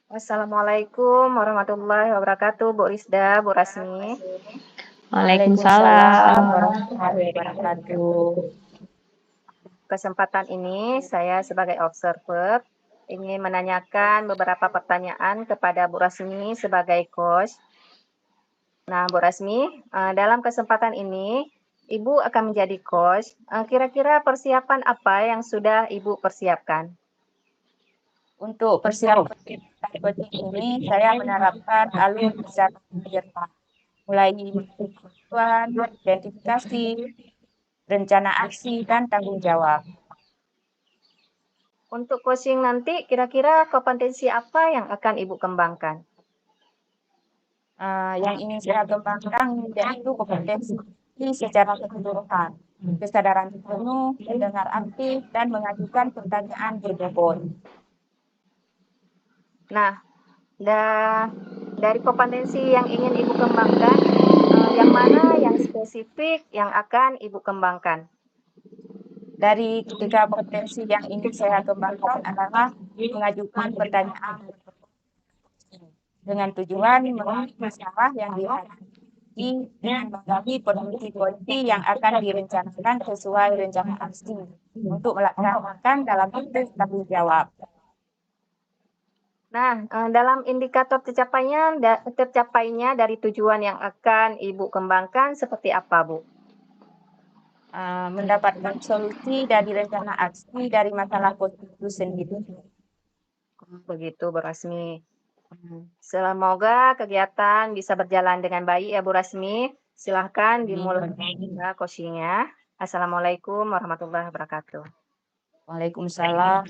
Assalamualaikum warahmatullahi wabarakatuh, Bu Risda, Bu Rasmi. Waalaikumsalam warahmatullahi wabarakatuh. Kesempatan ini saya sebagai observer ingin menanyakan beberapa pertanyaan kepada Bu Rasmi sebagai coach. Nah, Bu Rasmi, dalam kesempatan ini Ibu akan menjadi coach. Kira-kira persiapan apa yang sudah Ibu persiapkan? Untuk persiapan coaching ini, saya menerapkan alur secara jernih, mulai pengetahuan, identifikasi, rencana aksi, dan tanggung jawab. Untuk coaching nanti, kira-kira kompetensi apa yang akan Ibu kembangkan? Yang ingin saya kembangkan yaitu kompetensi secara keseluruhan, kesadaran penuh, mendengar aktif, dan mengajukan pertanyaan berbobot. Nah, dari kompetensi yang ingin Ibu kembangkan, yang mana yang spesifik yang akan Ibu kembangkan? Dari ketiga kompetensi yang ingin saya kembangkan adalah mengajukan pertanyaan dengan tujuan mengenai masalah yang dihadapi dan menggali potensi yang akan direncanakan sesuai rencana aksi untuk melaksanakan dalam bentuk tanggung jawab. Nah, dalam indikator tercapainya dari tujuan yang akan Ibu kembangkan seperti apa, Bu? Mendapatkan solusi dari rencana aksi dari masalah itu sendiri. Begitu, Bu Rasmi. Semoga kegiatan bisa berjalan dengan baik ya, Bu Rasmi. Silahkan dimulai coaching-nya. Assalamualaikum warahmatullahi wabarakatuh. Waalaikumsalam.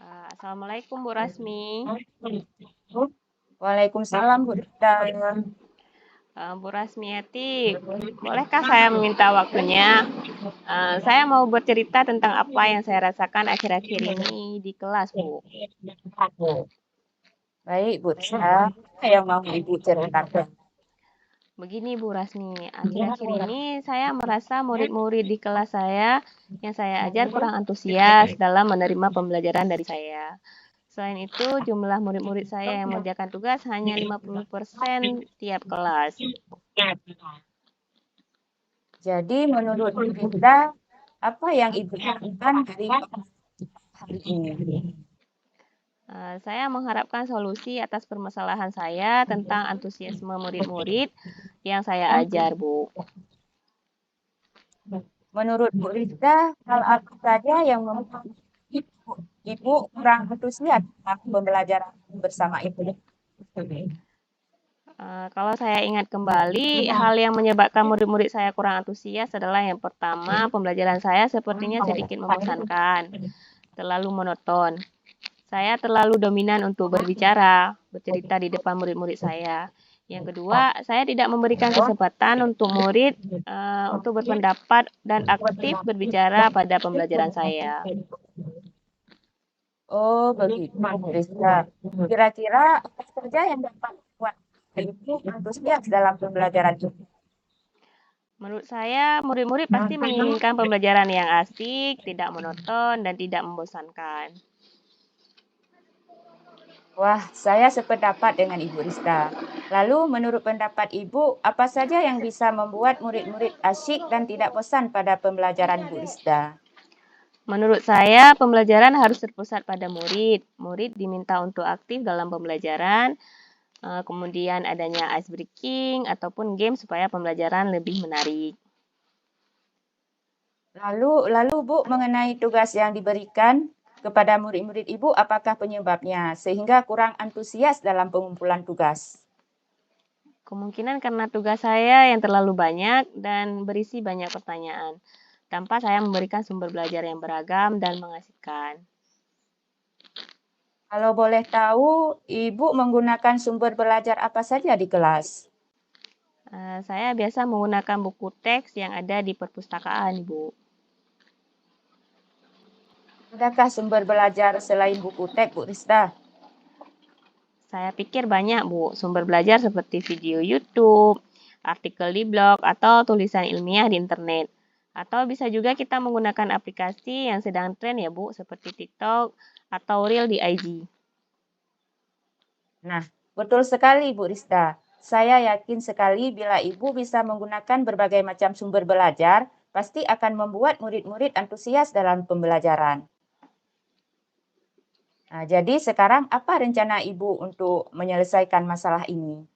Assalamualaikum Bu Rasmi. Waalaikumsalam Bu Rita. Bu Rasmiati, bolehkah saya meminta waktunya? Saya mau bercerita tentang apa yang saya rasakan akhir-akhir ini di kelas, Bu. Baik Bu Rita, apa yang mau Ibu ceritakan? Begini Bu Rasmi, akhir-akhir ini saya merasa murid-murid di kelas saya yang saya ajar kurang antusias dalam menerima pembelajaran dari saya. Selain itu, jumlah murid-murid saya yang mengerjakan tugas hanya 50% tiap kelas. Jadi menurut Bu Rita, apa yang Ibu harapkan dari hari ini? Saya mengharapkan solusi atas permasalahan saya tentang antusiasme murid-murid yang saya ajar, Bu. Menurut Bu Rita, hal apa saja yang membuat Ibu kurang antusias dalam pembelajaran bersama Ibu? Kalau saya ingat kembali, hal yang menyebabkan murid-murid saya kurang antusias adalah yang pertama, pembelajaran saya sepertinya sedikit membosankan, terlalu monoton. Saya terlalu dominan untuk bercerita di depan murid-murid saya. Yang kedua, saya tidak memberikan kesempatan untuk murid untuk berpendapat dan aktif berbicara pada pembelajaran saya. Oh, begitu, Bu Rita. Kira-kira apa saja yang dapat membuat Ibu antusias dalam pembelajaran itu? Menurut saya, murid-murid pasti menginginkan pembelajaran yang asik, tidak monoton, dan tidak membosankan. Wah, saya sependapat dengan Ibu Rista. Lalu, menurut pendapat Ibu, apa saja yang bisa membuat murid-murid asyik dan tidak bosan pada pembelajaran Bu Rista? Menurut saya, pembelajaran harus terpusat pada murid. Murid diminta untuk aktif dalam pembelajaran, kemudian adanya ice breaking ataupun game supaya pembelajaran lebih menarik. Lalu Bu, mengenai tugas yang diberikan kepada murid-murid Ibu, apakah penyebabnya sehingga kurang antusias dalam pengumpulan tugas? Kemungkinan karena tugas saya yang terlalu banyak dan berisi banyak pertanyaan, tanpa saya memberikan sumber belajar yang beragam dan mengasihkan. Kalau boleh tahu, Ibu menggunakan sumber belajar apa saja di kelas? Saya biasa menggunakan buku teks yang ada di perpustakaan, Bu. Adakah sumber belajar selain buku teks, Bu Rista? Saya pikir banyak, Bu, sumber belajar seperti video YouTube, artikel di blog, atau tulisan ilmiah di internet. Atau bisa juga kita menggunakan aplikasi yang sedang tren ya Bu, seperti TikTok atau Reel di IG. Nah, betul sekali Bu Rista. Saya yakin sekali bila Ibu bisa menggunakan berbagai macam sumber belajar, pasti akan membuat murid-murid antusias dalam pembelajaran. Nah, jadi sekarang apa rencana Ibu untuk menyelesaikan masalah ini?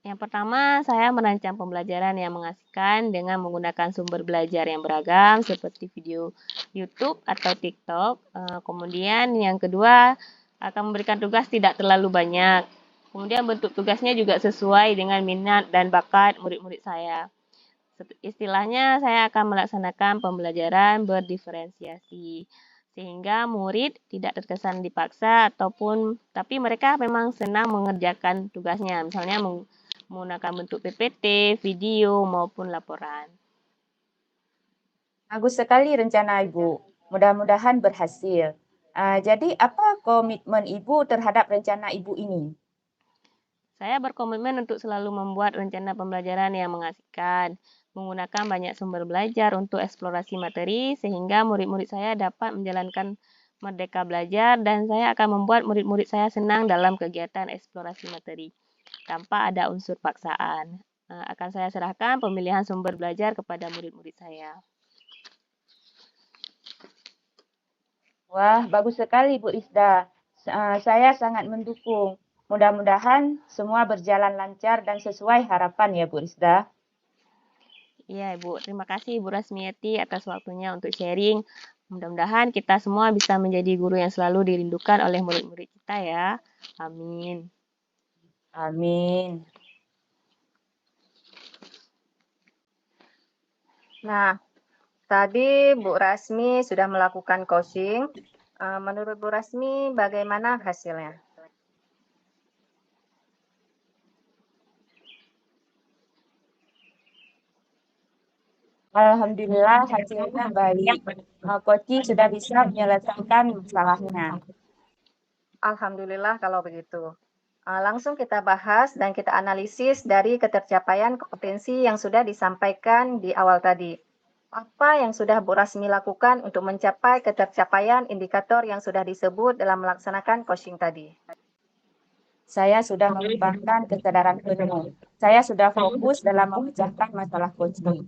Yang pertama, saya merancang pembelajaran yang mengasihkan dengan menggunakan sumber belajar yang beragam seperti video YouTube atau TikTok. Kemudian yang kedua, akan memberikan tugas tidak terlalu banyak. Kemudian bentuk tugasnya juga sesuai dengan minat dan bakat murid-murid saya. Istilahnya, saya akan melaksanakan pembelajaran berdiferensiasi sehingga murid tidak terkesan dipaksa tapi mereka memang senang mengerjakan tugasnya, misalnya menggunakan bentuk PPT, video maupun laporan. Bagus sekali rencana Ibu. Mudah-mudahan berhasil. Jadi apa komitmen Ibu terhadap rencana Ibu ini? Saya berkomitmen untuk selalu membuat rencana pembelajaran yang mengasihkan, menggunakan banyak sumber belajar untuk eksplorasi materi sehingga murid-murid saya dapat menjalankan merdeka belajar dan saya akan membuat murid-murid saya senang dalam kegiatan eksplorasi materi tanpa ada unsur paksaan. Akan saya serahkan pemilihan sumber belajar kepada murid-murid saya. Wah, bagus sekali Bu Isda. Saya sangat mendukung. Mudah-mudahan semua berjalan lancar dan sesuai harapan ya Bu Isda. Iya Ibu, terima kasih Ibu Rasmiati atas waktunya untuk sharing. Mudah-mudahan kita semua bisa menjadi guru yang selalu dirindukan oleh murid-murid kita ya. Amin. Amin. Nah, tadi Bu Rasmi sudah melakukan coaching. Menurut Bu Rasmi, bagaimana hasilnya? Alhamdulillah hasilnya baik. Koci sudah bisa menyelesaikan masalahnya. Alhamdulillah kalau begitu. Langsung kita bahas dan kita analisis dari ketercapaian kompetensi yang sudah disampaikan di awal tadi. Apa yang sudah Bu Rasmi lakukan untuk mencapai ketercapaian indikator yang sudah disebut dalam melaksanakan coaching tadi? Saya sudah mengembangkan kesadaran penuh. Saya sudah fokus dalam memecahkan masalah coaching.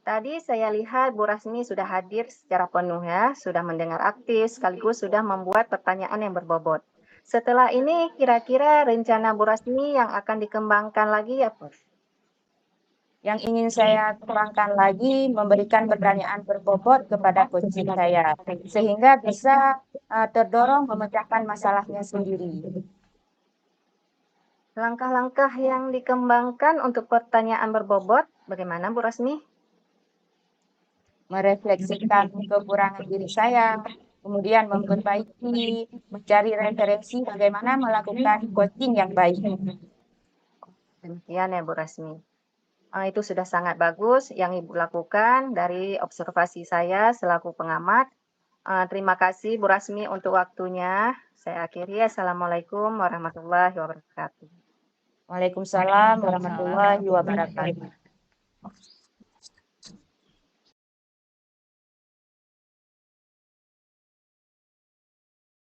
Tadi saya lihat Bu Rasmi sudah hadir secara penuh ya, sudah mendengar aktif sekaligus sudah membuat pertanyaan yang berbobot. Setelah ini kira-kira rencana Bu Rasmi yang akan dikembangkan lagi apa? Yang ingin saya kembangkan lagi memberikan pertanyaan berbobot kepada coaching saya sehingga bisa terdorong memecahkan masalahnya sendiri. Langkah-langkah yang dikembangkan untuk pertanyaan berbobot, bagaimana Bu Rasmi? Merefleksikan kekurangan diri saya, kemudian memperbaiki, mencari referensi bagaimana melakukan coaching yang baik. Demikian ya Bu Rasmi. Itu sudah sangat bagus yang Ibu lakukan dari observasi saya selaku pengamat. Terima kasih Bu Rasmi untuk waktunya. Saya akhiri. Assalamualaikum warahmatullahi wabarakatuh. Waalaikumsalam warahmatullahi wabarakatuh.